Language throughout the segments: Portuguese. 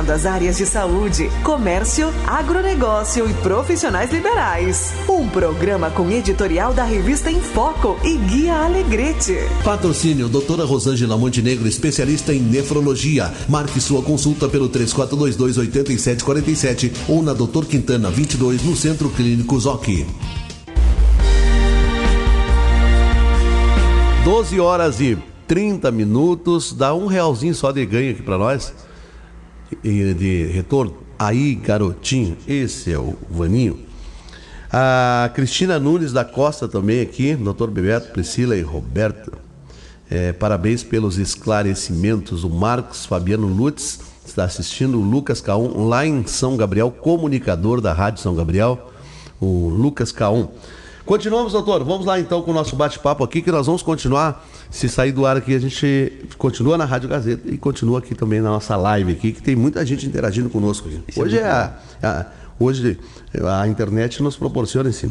envolvendo as áreas de saúde, comércio, agronegócio e profissionais liberais. Um programa com editorial da revista Em Foco e Guia Alegrete. Patrocínio doutora Rosângela Montenegro, especialista em nefrologia. Marque sua consulta pelo 3422-8747 ou na Doutor Quintana 22 no Centro Clínico Zoc. 12 horas e 30 minutos, dá R$1 só de ganho aqui para nós, e de retorno. Aí, garotinho, esse é o Vaninho. A Cristina Nunes da Costa também aqui, Dr. Bebeto, Priscila e Roberto. Parabéns pelos esclarecimentos. O Marcos Fabiano Lutz está assistindo, o Lucas Caum, lá em São Gabriel, comunicador da Rádio São Gabriel, o Lucas Caum. Continuamos, doutor. Vamos lá então com o nosso bate-papo aqui, que nós vamos continuar. Se sair do ar aqui, a gente continua na Rádio Gazeta e continua aqui também na nossa live aqui, que tem muita gente interagindo conosco aqui. Hoje a internet nos proporciona essa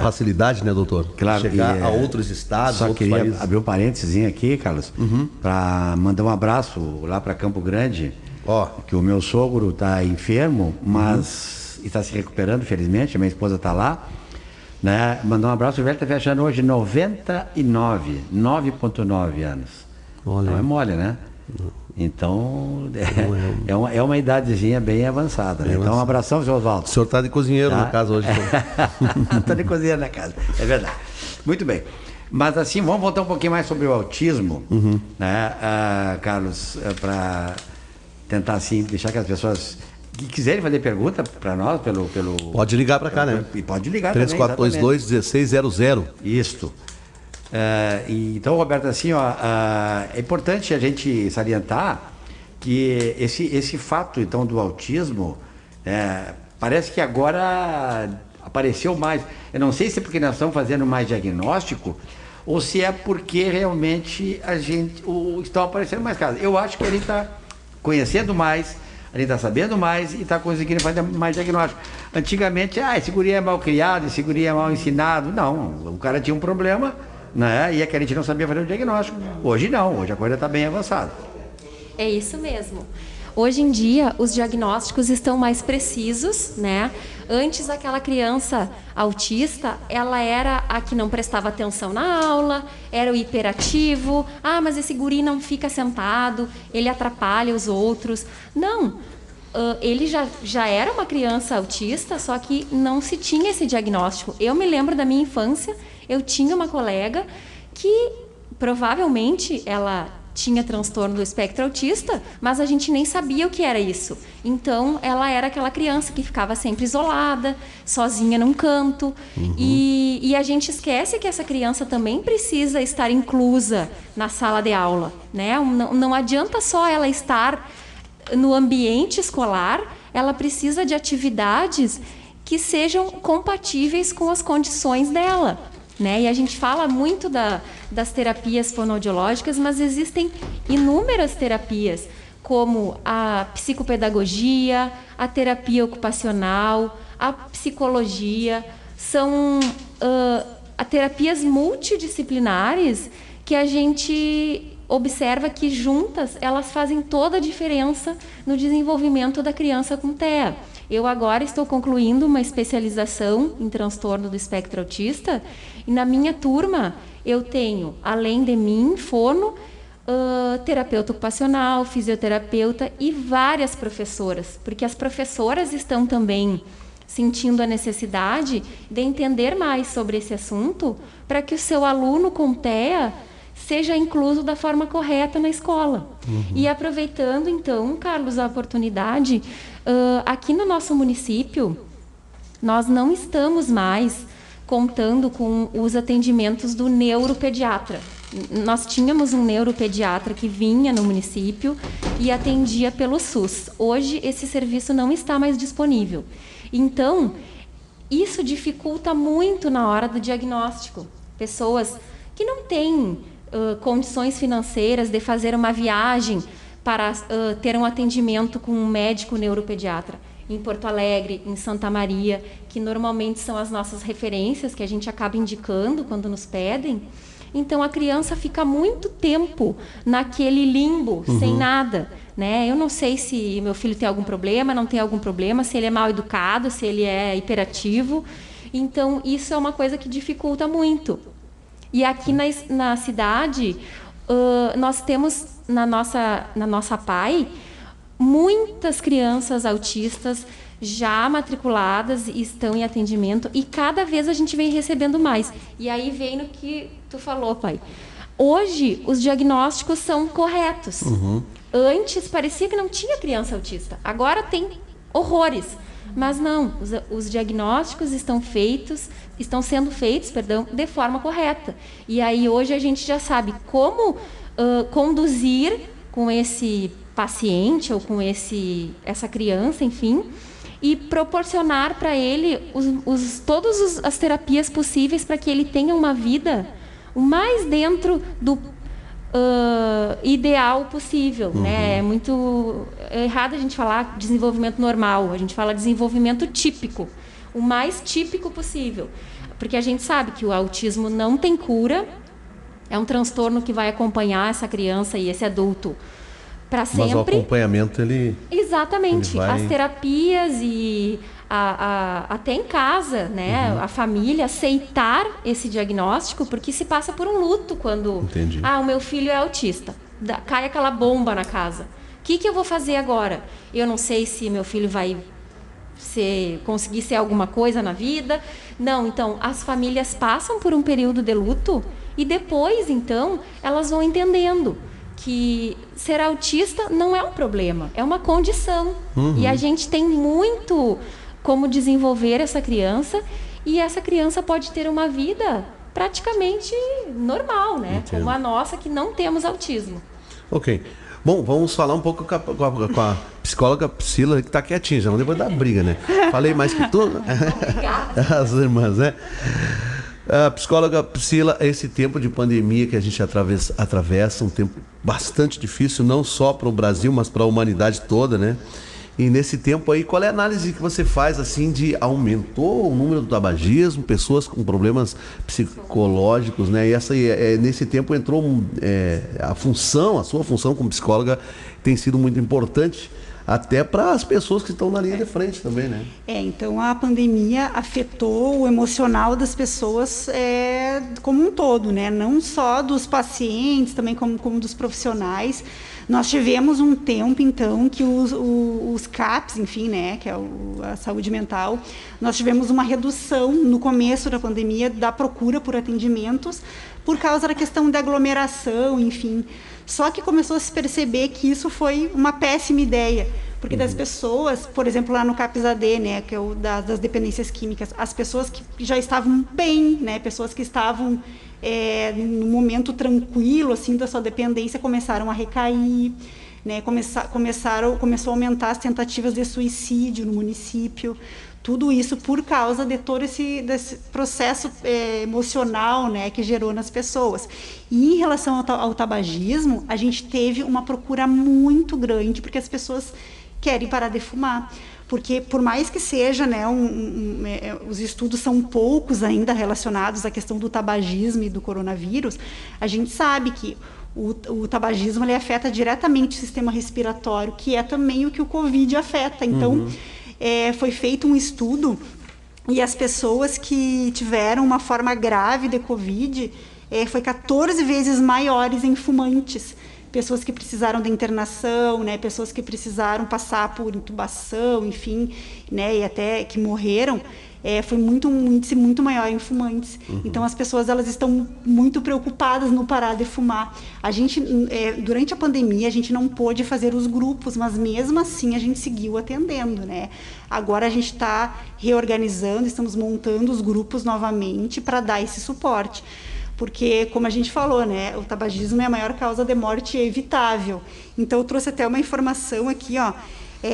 facilidade, né, doutor? Claro. Chegar a outros estados, só outros queria países. abrir um parênteses aqui, Carlos, para mandar um abraço lá para Campo Grande, que o meu sogro está enfermo, mas está se recuperando, felizmente, a minha esposa está lá, né? Mandar um abraço, o velho está fechando hoje 9.9 anos. Olha. Não é mole, né? Então, é uma idadezinha bem avançada, né? Então, um abração, seu Oswaldo. O senhor está de cozinheiro na casa hoje. Estou de cozinheiro na casa, é verdade. Muito bem. Mas assim, vamos voltar um pouquinho mais sobre o autismo, né, Carlos, para tentar assim, deixar que as pessoas que quiserem fazer pergunta para nós, pelo... Pode ligar para cá, né? E pode ligar 3422-1600. Isso. Então, Roberto, assim, é importante a gente salientar que esse fato, então, do autismo, parece que agora apareceu mais. Eu não sei se é porque nós estamos fazendo mais diagnóstico ou se é porque realmente estão aparecendo mais casos. Eu acho que a gente está conhecendo mais, a gente está sabendo mais e está conseguindo fazer mais diagnóstico. Antigamente, esse guri é mal criado, esse guri é mal ensinado. Não, o cara tinha um problema, né? E é que a gente não sabia fazer o diagnóstico. Hoje não, hoje a coisa está bem avançada. É isso mesmo. Hoje em dia, os diagnósticos estão mais precisos, né? Antes, aquela criança autista, ela era a que não prestava atenção na aula, era o hiperativo. Mas esse guri não fica sentado, ele atrapalha os outros. Não, ele já era uma criança autista, só que não se tinha esse diagnóstico. Eu me lembro da minha infância, eu tinha uma colega que provavelmente ela tinha transtorno do espectro autista, mas a gente nem sabia o que era isso. Então, ela era aquela criança que ficava sempre isolada, sozinha num canto. E a gente esquece que essa criança também precisa estar inclusa na sala de aula, né? Não adianta só ela estar no ambiente escolar, ela precisa de atividades que sejam compatíveis com as condições dela, né? E a gente fala muito das terapias fonoaudiológicas, mas existem inúmeras terapias, como a psicopedagogia, a terapia ocupacional, a psicologia. São terapias multidisciplinares que a gente observa que juntas elas fazem toda a diferença no desenvolvimento da criança com TEA. Eu agora estou concluindo uma especialização em transtorno do espectro autista e na minha turma eu tenho, além de mim, fono, terapeuta ocupacional, fisioterapeuta e várias professoras, porque as professoras estão também sentindo a necessidade de entender mais sobre esse assunto para que o seu aluno com TEA seja incluso da forma correta na escola. E aproveitando, então, Carlos, a oportunidade, aqui no nosso município, nós não estamos mais contando com os atendimentos do neuropediatra. Nós tínhamos um neuropediatra que vinha no município e atendia pelo SUS. Hoje, esse serviço não está mais disponível. Então, isso dificulta muito na hora do diagnóstico. Pessoas que não têm condições financeiras de fazer uma viagem para ter um atendimento com um médico neuropediatra em Porto Alegre, em Santa Maria, que normalmente são as nossas referências que a gente acaba indicando quando nos pedem. Então a criança fica muito tempo naquele limbo, sem nada, né? Eu não sei se meu filho tem algum problema, não tem algum problema, se ele é mal educado, se ele é hiperativo. Então, isso é uma coisa que dificulta muito. E aqui na cidade, nós temos na nossa PAI muitas crianças autistas já matriculadas e estão em atendimento, e cada vez a gente vem recebendo mais. E aí vem no que tu falou, pai. Hoje, os diagnósticos são corretos. Antes, parecia que não tinha criança autista. Agora tem horrores. Mas não, os diagnósticos estão sendo feitos, de forma correta. E aí, hoje, a gente já sabe como conduzir com esse paciente ou com essa criança, enfim, e proporcionar para ele todas as terapias possíveis para que ele tenha uma vida o mais dentro do ideal possível, né? É muito errado a gente falar desenvolvimento normal, a gente fala desenvolvimento típico, o mais típico possível, porque a gente sabe que o autismo não tem cura, é um transtorno que vai acompanhar essa criança e esse adulto para sempre. Mas o acompanhamento, Exatamente. Ele vai... As terapias e até em casa, né? A família aceitar esse diagnóstico, porque se passa por um luto quando... Entendi. O meu filho é autista. Cai aquela bomba na casa. O que eu vou fazer agora? Eu não sei se meu filho vai conseguir ser alguma coisa na vida. Não, então, as famílias passam por um período de luto e depois, então, elas vão entendendo que ser autista não é um problema, é uma condição. E a gente tem muito como desenvolver essa criança, e essa criança pode ter uma vida praticamente normal, né? Entendo. Como a nossa, que não temos autismo. Ok. Bom, vamos falar um pouco com a psicóloga Priscila, que está quietinha, já não depois da briga, né? Falei mais que tu. Obrigada. As irmãs, né? A psicóloga Priscila, esse tempo de pandemia que a gente atravessa, um tempo bastante difícil, não só para o Brasil, mas para a humanidade toda, né? E nesse tempo aí, qual é a análise que você faz, assim, de aumentou o número do tabagismo, pessoas com problemas psicológicos, né? E nesse tempo entrou a sua função como psicóloga tem sido muito importante, até para as pessoas que estão na linha de frente também, né? Então a pandemia afetou o emocional das pessoas como um todo, né? Não só dos pacientes, também como dos profissionais. Nós tivemos um tempo, então, que os CAPs, enfim, né, que é a saúde mental, nós tivemos uma redução no começo da pandemia da procura por atendimentos por causa da questão da aglomeração, enfim. Só que começou a se perceber que isso foi uma péssima ideia, porque das pessoas, por exemplo, lá no CAPS-AD, né, que é o das dependências químicas, as pessoas que já estavam bem, né, pessoas que estavam no momento tranquilo assim da sua dependência, começaram a recair, né, começou a aumentar as tentativas de suicídio no município. Tudo isso por causa de todo desse processo emocional, né, que gerou nas pessoas. E em relação ao tabagismo, a gente teve uma procura muito grande, porque as pessoas querem parar de fumar. Porque, por mais que seja, né, os estudos são poucos ainda relacionados à questão do tabagismo e do coronavírus, a gente sabe que o tabagismo ele afeta diretamente o sistema respiratório, que é também o que o Covid afeta. Então, foi feito um estudo e as pessoas que tiveram uma forma grave de Covid foi 14 vezes maiores em fumantes. Pessoas que precisaram de internação, né, pessoas que precisaram passar por intubação, enfim, né, e até que morreram, foi um índice muito maior em fumantes. Então as pessoas elas estão muito preocupadas no parar de fumar. A gente, durante a pandemia, a gente não pôde fazer os grupos, mas mesmo assim a gente seguiu atendendo, né? Agora a gente está reorganizando, estamos montando os grupos novamente para dar esse suporte. Porque, como a gente falou, né, o tabagismo é a maior causa de morte evitável. Então, eu trouxe até uma informação aqui,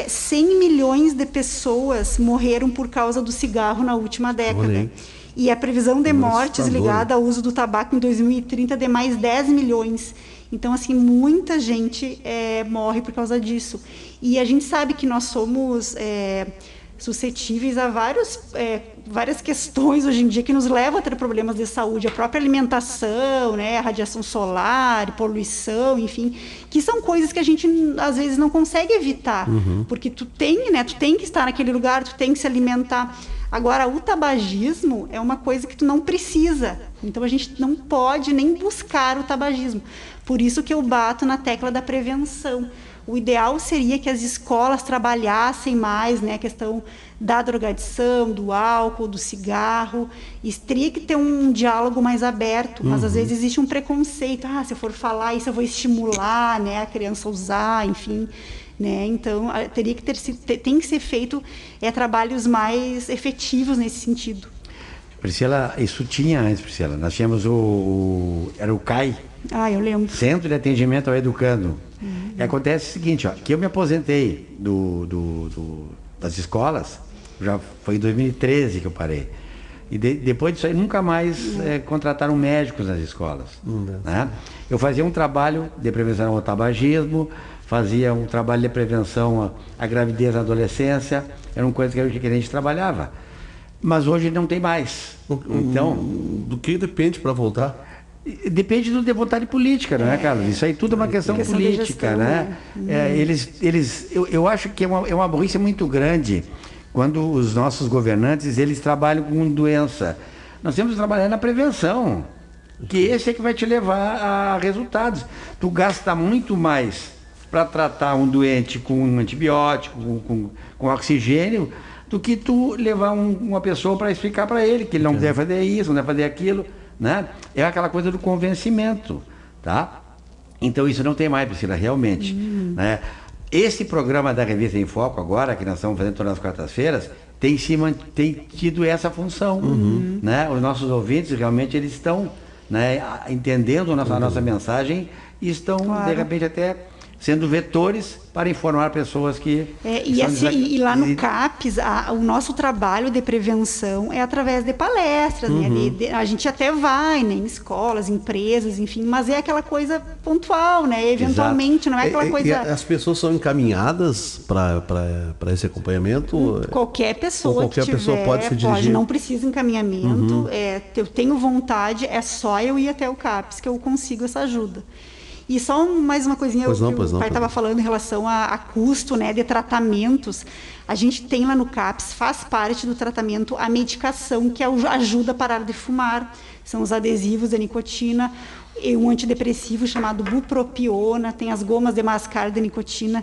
100 milhões de pessoas morreram por causa do cigarro na última década. E a previsão de mortes ligada ao uso do tabaco em 2030 é de mais 10 milhões. Então, assim, muita gente morre por causa disso. E a gente sabe que nós somos suscetíveis a várias questões hoje em dia que nos levam a ter problemas de saúde, a própria alimentação, né, a radiação solar, poluição, enfim, que são coisas que a gente às vezes não consegue evitar, porque tu tem que estar naquele lugar, tu tem que se alimentar. Agora, o tabagismo é uma coisa que tu não precisa, então a gente não pode nem buscar o tabagismo. Por isso que eu bato na tecla da prevenção. O ideal seria que as escolas trabalhassem mais, né, a questão da drogadição, do álcool, do cigarro, e teria que ter um diálogo mais aberto, mas às vezes existe um preconceito, se eu for falar isso eu vou estimular, né, a criança a usar, enfim, né, então teria que tem que ser feito trabalhos mais efetivos nesse sentido. Priscila, isso tinha antes, Priscila, nós tínhamos era o CAI, eu lembro. Centro de Atendimento ao Educando. E acontece o seguinte, que eu me aposentei das escolas, já foi em 2013 que eu parei. E depois disso aí nunca mais contrataram médicos nas escolas. Né? Eu fazia um trabalho de prevenção ao tabagismo, fazia um trabalho de prevenção à gravidez na adolescência, eram coisas que a gente trabalhava. Mas hoje não tem mais. Então, do que depende para voltar? Depende de vontade política, não é, Carlos? Isso aí tudo é uma questão política, gestão, né? Eu acho que é uma burrice muito grande quando os nossos governantes eles trabalham com doença. Nós temos que trabalhar na prevenção, que esse é que vai te levar a resultados. Tu gasta muito mais para tratar um doente com um antibiótico, com oxigênio, do que tu levar uma pessoa para explicar para ele que ele não deve fazer isso, não deve fazer aquilo. Né? É aquela coisa do convencimento, tá? Então isso não tem mais, Priscila, realmente. Né? Esse programa da Revista em Foco agora, que nós estamos fazendo todas as quartas-feiras, tem tido essa função. Né? Os nossos ouvintes realmente eles estão, né, entendendo a nossa mensagem e estão, de repente, até sendo vetores para informar pessoas que... E lá no CAPES, o nosso trabalho de prevenção é através de palestras, né? A gente até vai, né, em escolas, empresas, enfim, mas é aquela coisa pontual, né? Eventualmente, não é aquela coisa... E as pessoas são encaminhadas para esse acompanhamento? Qualquer pessoa qualquer pessoa pode se dirigir? Não precisa encaminhamento, eu tenho vontade, é só eu ir até o CAPES que eu consigo essa ajuda. E só mais uma coisinha que o pai estava falando em relação a custo, né, de tratamentos. A gente tem lá no CAPES, faz parte do tratamento a medicação que ajuda a parar de fumar. São os adesivos de nicotina, e um antidepressivo chamado bupropiona, tem as gomas de mascar de nicotina.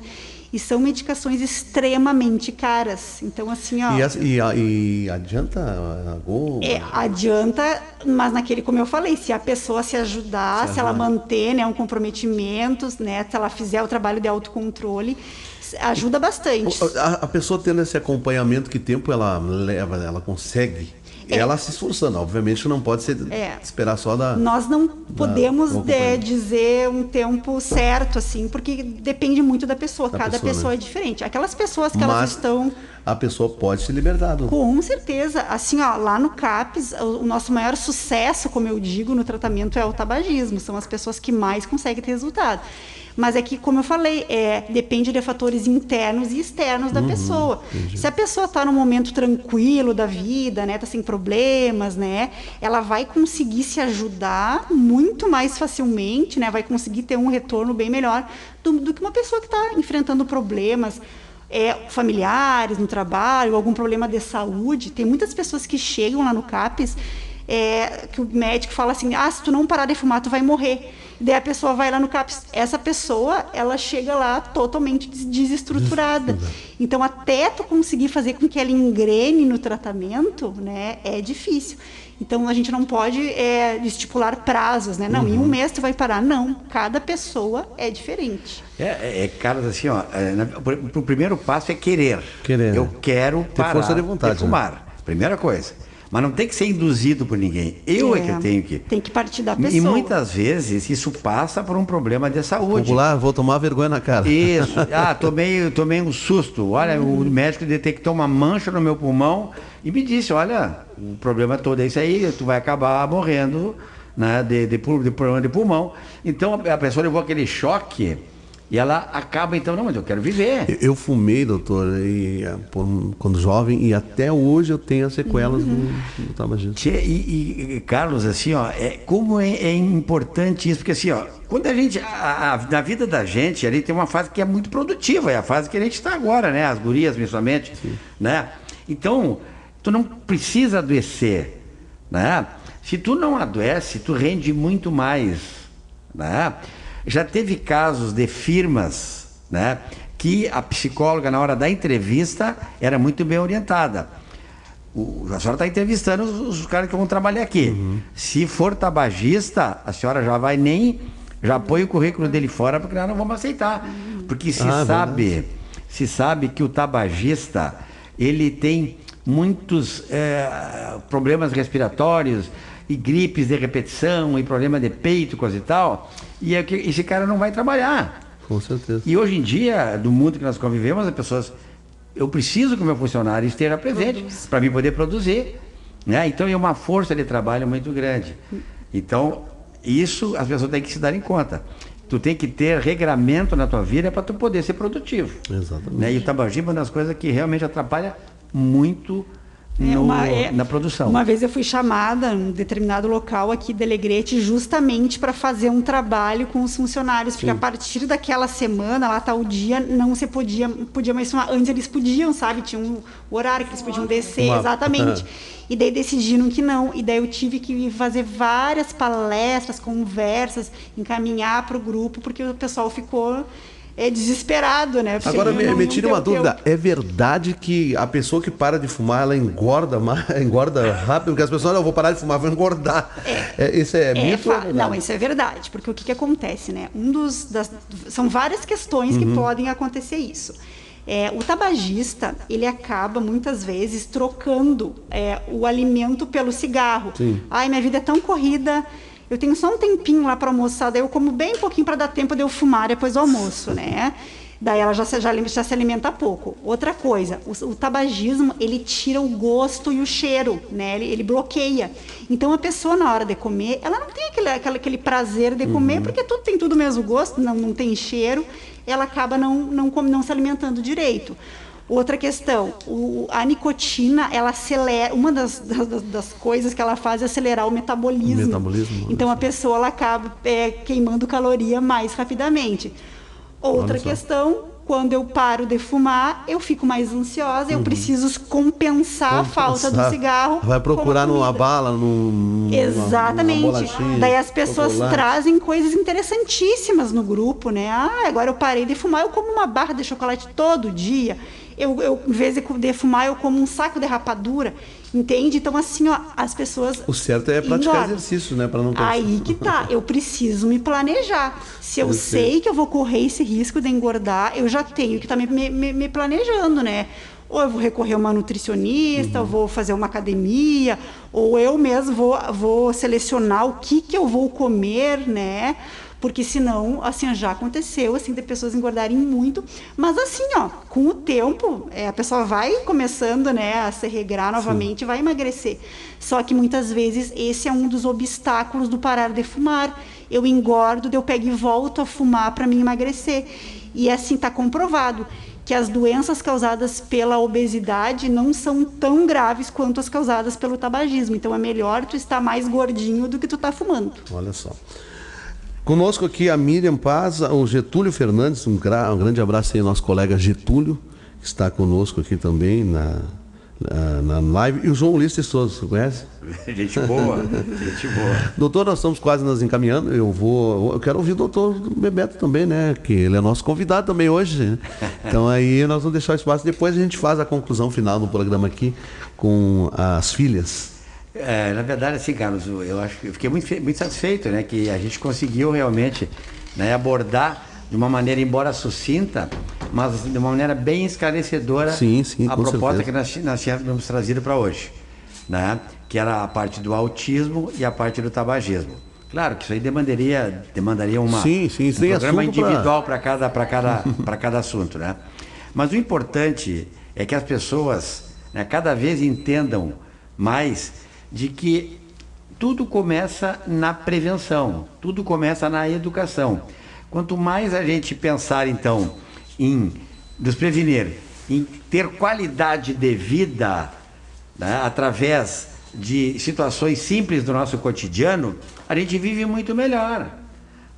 E são medicações extremamente caras. Então, assim, E adianta algum? Adianta, mas como eu falei, se a pessoa se ajudar, se ela manter, né, um comprometimento, né, se ela fizer o trabalho de autocontrole, ajuda bastante. A pessoa tendo esse acompanhamento, que tempo ela leva, ela consegue? Ela se esforçando, obviamente não pode ser esperar só da... Nós não podemos dizer um tempo certo, assim, porque depende muito da pessoa. Cada pessoa é diferente. Aquelas pessoas que elas estão... A pessoa pode se libertar. Com certeza. Assim, lá no CAPES, o nosso maior sucesso, como eu digo, no tratamento é o tabagismo. São as pessoas que mais conseguem ter resultado. Mas é que, como eu falei, depende de fatores internos e externos da pessoa. Entendi. Se a pessoa está num momento tranquilo da vida, né, está sem problemas, né, ela vai conseguir se ajudar muito mais facilmente, né, vai conseguir ter um retorno bem melhor do que uma pessoa que está enfrentando problemas familiares no trabalho, algum problema de saúde. Tem muitas pessoas que chegam lá no CAPES que o médico fala assim, se tu não parar de fumar, tu vai morrer. Daí a pessoa vai lá no CAPES. Essa pessoa, ela chega lá totalmente desestruturada. Então, até tu conseguir fazer com que ela engrene no tratamento, né, é difícil. Então, a gente não pode estipular prazos, né? Não, em um mês tu vai parar. Não, cada pessoa é diferente. Carlos, assim, o primeiro passo é querer. Eu quero parar força de vontade, fumar. Né? Primeira coisa. Mas não tem que ser induzido por ninguém. Eu que eu tenho que... Tem que partir da pessoa. E muitas vezes isso passa por um problema de saúde. Popular, vou tomar vergonha na cara. Isso. Tomei um susto. Olha, o médico detectou uma mancha no meu pulmão e me disse, olha, o problema todo é isso aí, tu vai acabar morrendo, né, de problema de pulmão. Então a pessoa levou aquele choque E ela acaba, então, não, mas eu quero viver. Eu fumei, doutor, quando jovem, e até hoje eu tenho as sequelas do tabagismo. Carlos, assim, ó, como é importante isso, porque assim, ó, quando a gente, na vida da gente, a gente tem uma fase que é muito produtiva, é a fase que a gente está agora, né? As gurias, principalmente, né? Então, tu não precisa adoecer, né? Se tu não adoece, tu rende muito mais, né? Já teve casos de firmas, né, que a psicóloga, na hora da entrevista, era muito bem orientada. A senhora está entrevistando os caras que vão trabalhar aqui. Se for tabagista, a senhora já põe o currículo dele fora, porque nós não vamos aceitar. Porque se sabe que o tabagista, ele tem muitos problemas respiratórios, e gripes de repetição, e problema de peito, coisa e tal, e esse cara não vai trabalhar. Com certeza. E hoje em dia, no mundo que nós convivemos, as pessoas, eu preciso que o meu funcionário esteja presente para mim poder produzir, né? Então é uma força de trabalho muito grande. Então, isso as pessoas têm que se dar em conta. Tu tem que ter regramento na tua vida para tu poder ser produtivo. Exatamente. Né? E o tabagismo é uma das coisas que realmente atrapalha muito na produção. Uma vez eu fui chamada em um determinado local aqui de Alegrete justamente para fazer um trabalho com os funcionários, porque a partir daquela semana, lá tal dia, não se podia mais fumar. Antes eles podiam, sabe? Tinha um horário que eles podiam descer, exatamente. E daí decidiram que não. E daí eu tive que fazer várias palestras, conversas, encaminhar para o grupo, porque o pessoal ficou desesperado, né? Porque agora me tira uma dúvida, é verdade que a pessoa que para de fumar, ela engorda rápido? Porque as pessoas, eu vou parar de fumar, vou engordar. Isso é mito ou é verdade? Não, isso é verdade, porque o que acontece, né? São várias questões que podem acontecer isso. O tabagista, ele acaba muitas vezes trocando o alimento pelo cigarro. Sim. Ai, minha vida é tão corrida, eu tenho só um tempinho lá para almoçar, daí eu como bem pouquinho para dar tempo de eu fumar depois do almoço, né? Daí ela já se alimenta pouco. Outra coisa, o tabagismo, ele tira o gosto e o cheiro, né? Ele bloqueia. Então a pessoa, na hora de comer, ela não tem aquele prazer de comer, porque tudo tem tudo o mesmo gosto, não tem cheiro, ela acaba não se alimentando direito. Outra questão, a nicotina, ela acelera, uma das coisas que ela faz é acelerar o metabolismo. Então a pessoa ela acaba queimando caloria mais rapidamente. Outra questão, quando eu paro de fumar, eu fico mais ansiosa, eu preciso compensar a falta do cigarro. Vai procurar numa bala, exatamente. Numa bolachinha, daí as pessoas trazem coisas interessantíssimas no grupo, né? Agora eu parei de fumar, eu como uma barra de chocolate todo dia. Eu em vez de fumar, eu como um saco de rapadura, entende? Então, assim, ó, as pessoas... O certo é praticar exercício, né? Para não cansar. Aí que tá, eu preciso me planejar. Se eu sei que eu vou correr esse risco de engordar, eu já tenho que estar me planejando, né? Ou eu vou recorrer a uma nutricionista, eu vou fazer uma academia, ou eu mesmo vou selecionar o que eu vou comer, né? Porque senão, assim, já aconteceu, assim, de pessoas engordarem muito. Mas assim, ó, com o tempo, a pessoa vai começando, né, a se regrar novamente, vai emagrecer. Só que muitas vezes esse é um dos obstáculos do parar de fumar. Eu engordo, eu pego e volto a fumar para me emagrecer. E assim, está comprovado que as doenças causadas pela obesidade não são tão graves quanto as causadas pelo tabagismo. Então é melhor tu estar mais gordinho do que tu tá fumando. Olha só. Conosco aqui a Miriam Paz, o Getúlio Fernandes, um grande abraço aí ao nosso colega Getúlio, que está conosco aqui também na live, e o João Ulisses Souza, você conhece? Gente boa, gente boa. Doutor, nós estamos quase nos encaminhando, eu quero ouvir o doutor Bebeto também, né, que ele é nosso convidado também hoje, né? Então aí nós vamos deixar o espaço, depois a gente faz a conclusão final do programa aqui com as filhas. Na verdade, assim, Carlos, eu fiquei muito satisfeito, né, que a gente conseguiu realmente, né, abordar de uma maneira, embora sucinta, mas de uma maneira bem esclarecedora a proposta que nós tínhamos trazido para hoje, né, que era a parte do autismo e a parte do tabagismo. Claro que isso aí demandaria um programa individual para cada assunto, né? Mas o importante é que as pessoas, né, cada vez entendam mais de que tudo começa na prevenção, tudo começa na educação. Quanto mais a gente pensar, então, em nos prevenir, em ter qualidade de vida, né, através de situações simples do nosso cotidiano, a gente vive muito melhor,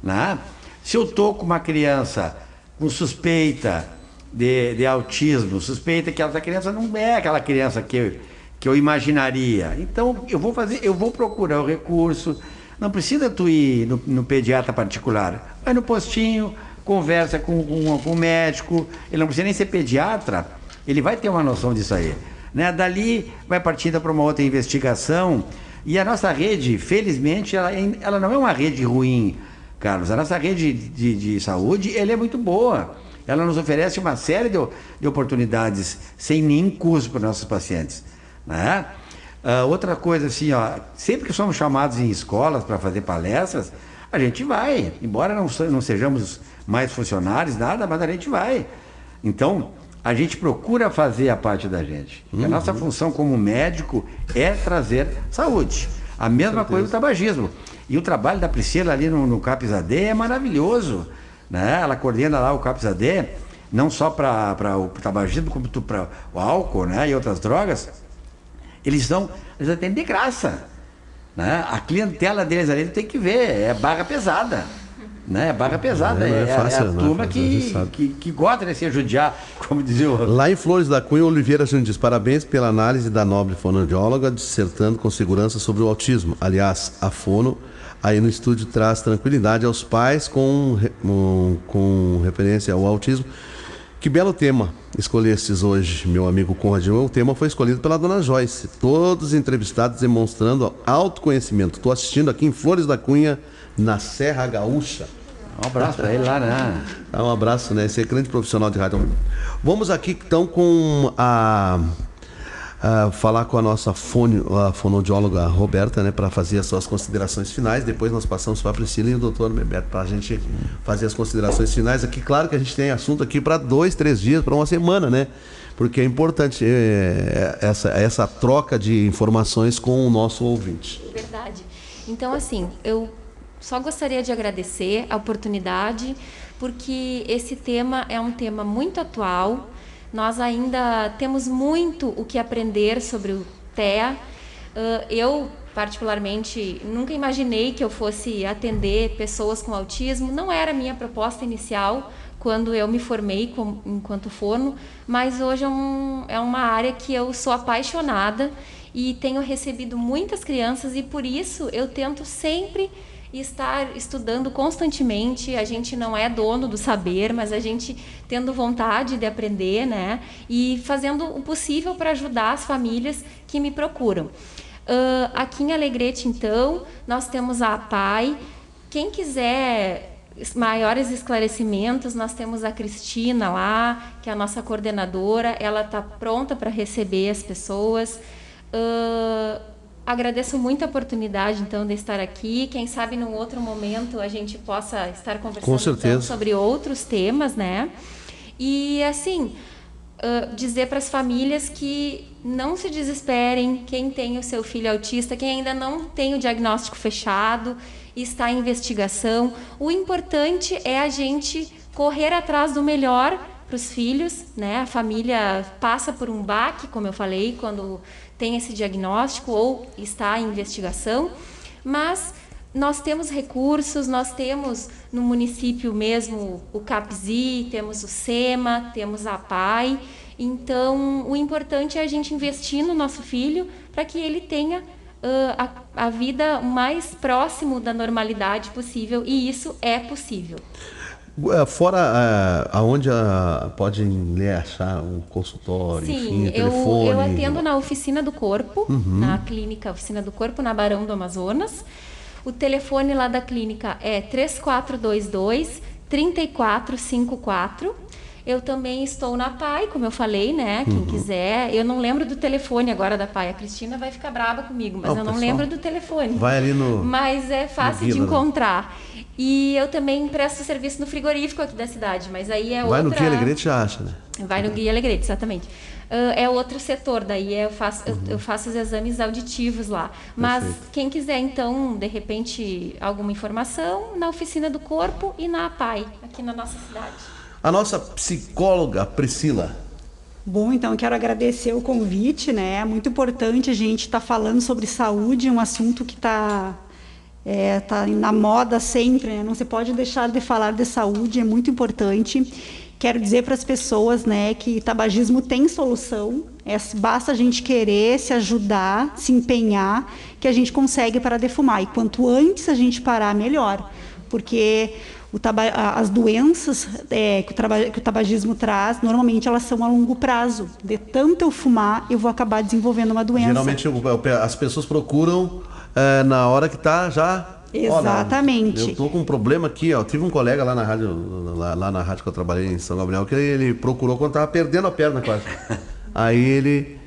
né? Se eu estou com uma criança com suspeita de autismo, suspeita que essa criança não é aquela criança que eu imaginaria, então eu vou procurar o recurso. Não precisa tu ir no pediatra particular, vai no postinho, conversa com o médico, ele não precisa nem ser pediatra, ele vai ter uma noção disso aí, né? Dali vai partindo para uma outra investigação, e a nossa rede, felizmente, ela não é uma rede ruim, Carlos. A nossa rede de saúde, ela é muito boa, ela nos oferece uma série de oportunidades sem nenhum custo para os nossos pacientes, né? Outra coisa assim, sempre que somos chamados em escolas para fazer palestras, a gente vai, embora não sejamos mais funcionários, nada, mas a gente vai. Então, a gente procura fazer a parte da gente. A nossa função como médico é trazer saúde. A mesma coisa do tabagismo. E o trabalho da Priscila ali no CAPS-AD é maravilhoso, né? Ela coordena lá o CAPS-AD, não só para o tabagismo, como para o álcool, né? E outras drogas. Eles atendem de graça, né? A clientela deles ali tem que ver, é barra pesada, né? É barra pesada, não é fácil, a turma que gosta de se judiar, como dizia o... Lá em Flores da Cunha, Oliveira Júnior diz: parabéns pela análise da nobre fonoaudióloga dissertando com segurança sobre o autismo. Aliás, a fono aí no estúdio traz tranquilidade aos pais com referência ao autismo. Que belo tema escolhestes hoje, meu amigo Conradinho. O tema foi escolhido pela dona Joyce. Todos os entrevistados demonstrando autoconhecimento. Estou assistindo aqui em Flores da Cunha, na Serra Gaúcha. Um abraço para ele lá, né? Um abraço, né? Esse é grande profissional de rádio. Vamos aqui então com falar com a nossa fonoaudióloga Roberta, né, para fazer as suas considerações finais. Depois nós passamos para a Priscila e o doutor Bebeto para a gente fazer as considerações finais aqui. Claro que a gente tem assunto aqui para 2, 3 dias, para uma semana, né? Porque é importante essa troca de informações com o nosso ouvinte. Verdade. Então, assim, eu só gostaria de agradecer a oportunidade, porque esse tema é um tema muito atual. Nós ainda temos muito o que aprender sobre o TEA. Eu, particularmente, nunca imaginei que eu fosse atender pessoas com autismo. Não era a minha proposta inicial quando eu me formei enquanto fono, mas hoje é uma área que eu sou apaixonada e tenho recebido muitas crianças, e por isso eu tento sempre estar estudando constantemente. A gente não é dono do saber, mas a gente tendo vontade de aprender, né? E fazendo o possível para ajudar as famílias que me procuram. Aqui em Alegrete, então, nós temos a APAI. Quem quiser maiores esclarecimentos, nós temos a Cristina lá, que é a nossa coordenadora. Ela está pronta para receber as pessoas. Agradeço muito a oportunidade, então, de estar aqui. Quem sabe, num outro momento, a gente possa estar conversando então, sobre outros temas, né? E, assim, dizer para as famílias que não se desesperem. Quem tem o seu filho autista, quem ainda não tem o diagnóstico fechado, está em investigação. O importante é a gente correr atrás do melhor para os filhos, né? A família passa por um baque, como eu falei, quando tem esse diagnóstico ou está em investigação, mas nós temos recursos, nós temos no município mesmo o CAPSI, temos o SEMA, temos a APAI. Então, o importante é a gente investir no nosso filho para que ele tenha a vida o mais próximo da normalidade possível, e isso é possível. Fora aonde podem achar um consultório, sim, enfim, telefone? Eu atendo na Oficina do Corpo, na clínica Oficina do Corpo, na Barão do Amazonas. O telefone lá da clínica é 3422-3454. Eu também estou na PAI, como eu falei, né? Quem quiser. Eu não lembro do telefone agora da PAI. A Cristina vai ficar brava comigo, mas eu não lembro do telefone. Vai ali no... Mas é fácil de encontrar. E eu também presto serviço no frigorífico aqui da cidade, mas aí é outra... Vai no Guia Alegrete já acha, né? Vai no Guia Alegrete, exatamente. É outro setor, daí eu faço os exames auditivos lá. Mas quem quiser, então, de repente, alguma informação, na Oficina do Corpo e na APAI, aqui na nossa cidade. A nossa psicóloga, Priscila. Bom, então eu quero agradecer o convite, né? É muito importante a gente estar falando sobre saúde, um assunto que tá na moda sempre, né? Não se pode deixar de falar de saúde, é muito importante. Quero dizer para as pessoas, né, que tabagismo tem solução, basta a gente querer, se ajudar, se empenhar, que a gente consegue parar de fumar. E quanto antes a gente parar, melhor. Porque as doenças que o tabagismo traz, normalmente elas são a longo prazo. De tanto eu fumar, eu vou acabar desenvolvendo uma doença. Geralmente as pessoas procuram na hora que está já... Exatamente. Olha, eu tô com um problema aqui, ó. Tive um colega lá na rádio, lá na rádio que eu trabalhei em São Gabriel, que ele procurou quando estava perdendo a perna quase. Aí ele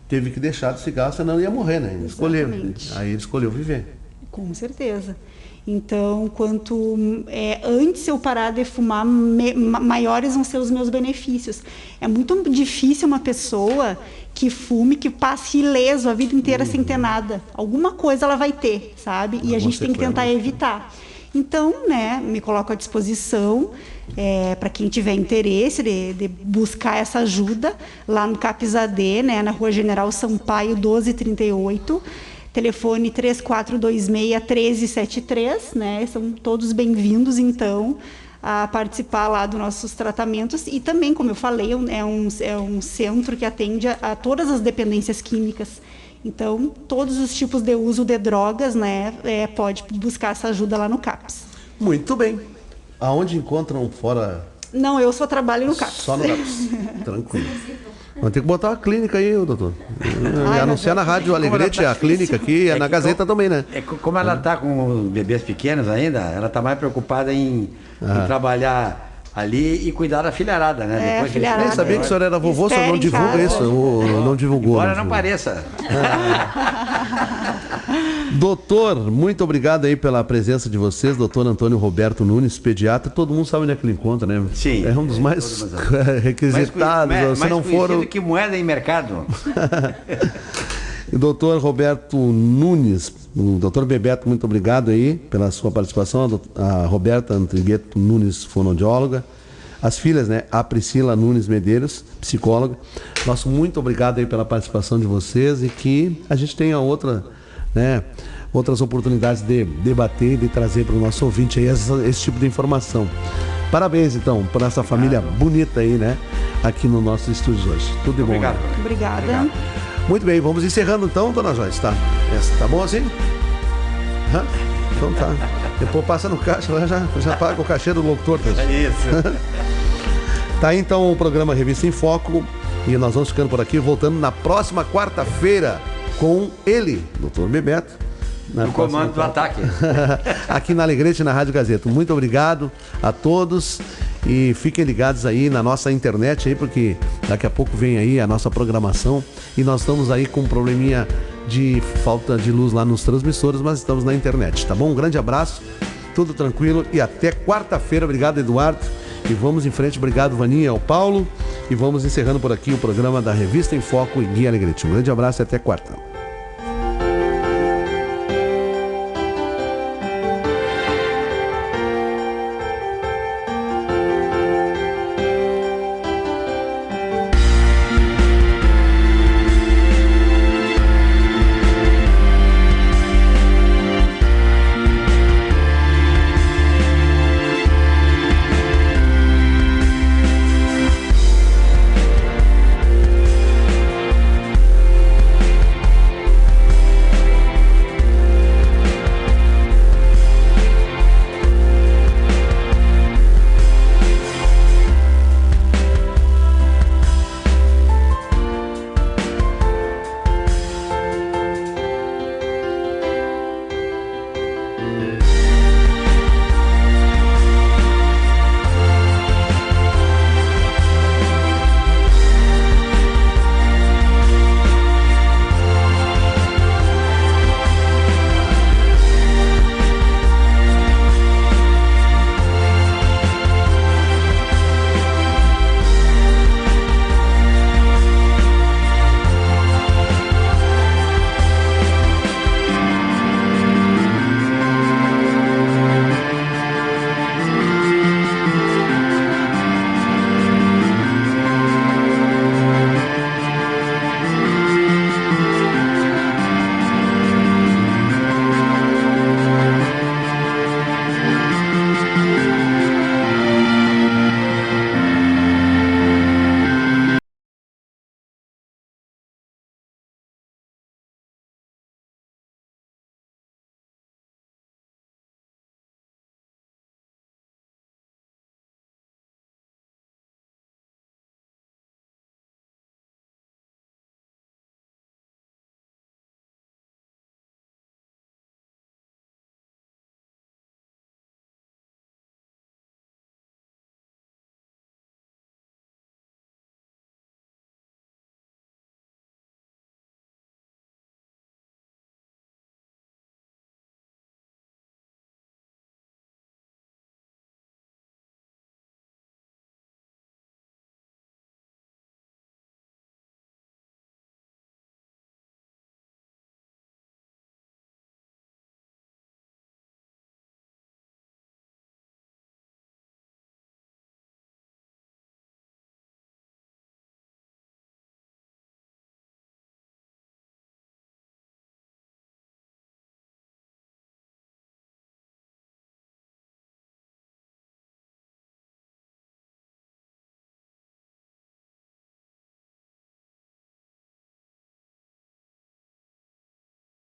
teve que deixar de cigarro, senão ia morrer, né? Ele escolheu. Aí ele escolheu viver. Com certeza. Então, antes eu parar de fumar, maiores vão ser os meus benefícios. É muito difícil uma pessoa que fume, que passe ileso a vida inteira sem ter nada. Alguma coisa ela vai ter, sabe? E a gente tem que tentar evitar. Então, né, me coloco à disposição para quem tiver interesse de buscar essa ajuda lá no CAPS AD, né, na Rua General Sampaio, 1238. Telefone 3426-1373, né? São todos bem-vindos, então, a participar lá dos nossos tratamentos. E também, como eu falei, é um centro que atende a todas as dependências químicas. Então, todos os tipos de uso de drogas, né? Pode buscar essa ajuda lá no CAPS. Muito bem. Aonde encontram fora... Não, eu só trabalho no CAPS. Só no CAPS. Tranquilo. Vamos ter que botar uma clínica aí, doutor. Anunciar na Rádio Alegrete a clínica aqui, na Gazeta também, né? Como ela está com bebês pequenos ainda, ela está mais preocupada em trabalhar ali e cuidar da filharada, né? Depois filharada. Nem sabia que o senhor era vovô, só não divulga isso. Não divulgou. Agora não pareça. Doutor, muito obrigado aí pela presença de vocês, doutor Antônio Roberto Nunes, pediatra. Todo mundo sabe onde é que ele encontra, né? Sim. É um dos mais requisitados. Se não for que moeda em mercado. E doutor Roberto Nunes, o doutor Bebeto, muito obrigado aí pela sua participação. A Roberta Antrigueto Nunes, fonoaudióloga. As filhas, né? A Priscila Nunes Medeiros, psicóloga. Nosso muito obrigado aí pela participação de vocês e que a gente tenha outras oportunidades de debater e de trazer para o nosso ouvinte aí esse tipo de informação. Parabéns, então, por essa família bonita aí, né? Aqui no nosso estúdio hoje. Tudo de bom. Obrigado. Né? Obrigada. Obrigado. Muito bem, vamos encerrando então, dona Joyce, tá? Tá bom assim? Então tá. Depois passa no caixa, já paga o cachê do locutor. Tá? É isso. Tá aí então o programa Revista em Foco e nós vamos ficando por aqui, voltando na próxima quarta-feira com ele, doutor Bebeto. No comando do ataque. Aqui na Alegrete, na Rádio Gazeta. Muito obrigado a todos e fiquem ligados aí na nossa internet aí, porque daqui a pouco vem aí a nossa programação e nós estamos aí com um probleminha de falta de luz lá nos transmissores, mas estamos na internet, tá bom? Um grande abraço, tudo tranquilo e até quarta-feira. Obrigado, Eduardo. E vamos em frente. Obrigado, Vaninha, ao Paulo. E vamos encerrando por aqui o programa da Revista em Foco e Guia Alegrete. Um grande abraço e até quarta.